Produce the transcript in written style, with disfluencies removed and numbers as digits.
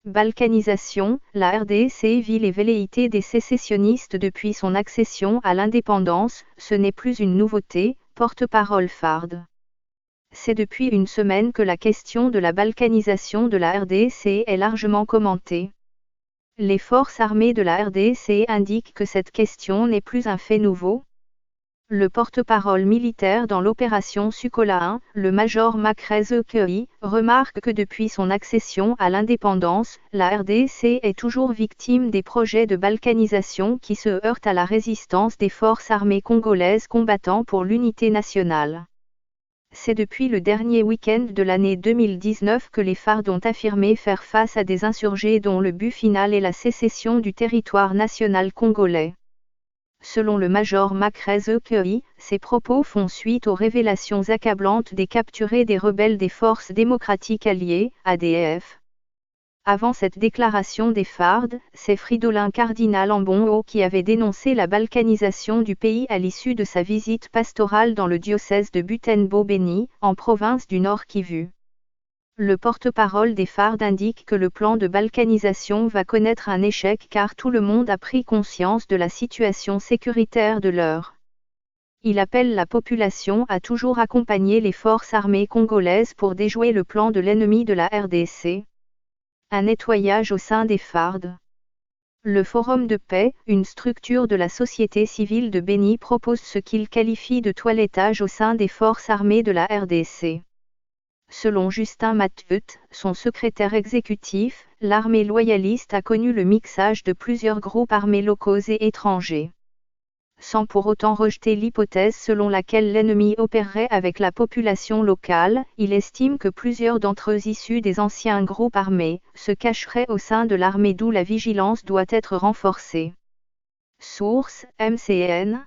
Balkanisation, la RDC vit les velléités des sécessionnistes depuis son accession à l'indépendance, ce n'est plus une nouveauté, porte-parole FARD. C'est depuis une semaine que la question de la balkanisation de la RDC est largement commentée. Les forces armées de la RDC indiquent que cette question n'est plus un fait nouveau. Le porte-parole militaire dans l'opération Sukola 1, le major Makrez Kei, remarque que depuis son accession à l'indépendance, la RDC est toujours victime des projets de balkanisation qui se heurtent à la résistance des forces armées congolaises combattant pour l'unité nationale. C'est depuis le dernier week-end de l'année 2019 que les FARD ont affirmé faire face à des insurgés dont le but final est la sécession du territoire national congolais. Selon le major Makrez Kei, ces propos font suite aux révélations accablantes des capturés des rebelles des Forces démocratiques alliées, ADF. Avant cette déclaration des FARD, c'est Fridolin Cardinal Ambongo qui avait dénoncé la balkanisation du pays à l'issue de sa visite pastorale dans le diocèse de Butembo-Beni, en province du Nord Kivu. Le porte-parole des FARD indique que le plan de balkanisation va connaître un échec car tout le monde a pris conscience de la situation sécuritaire de l'heure. Il appelle la population à toujours accompagner les forces armées congolaises pour déjouer le plan de l'ennemi de la RDC. Un nettoyage au sein des FARD. Le Forum de paix, une structure de la société civile de Beni, propose ce qu'il qualifie de toilettage au sein des forces armées de la RDC. Selon Justin Matveut, son secrétaire exécutif, l'armée loyaliste a connu le mixage de plusieurs groupes armés locaux et étrangers. Sans pour autant rejeter l'hypothèse selon laquelle l'ennemi opérerait avec la population locale, il estime que plusieurs d'entre eux issus des anciens groupes armés, se cacheraient au sein de l'armée d'où la vigilance doit être renforcée. Source, MCN.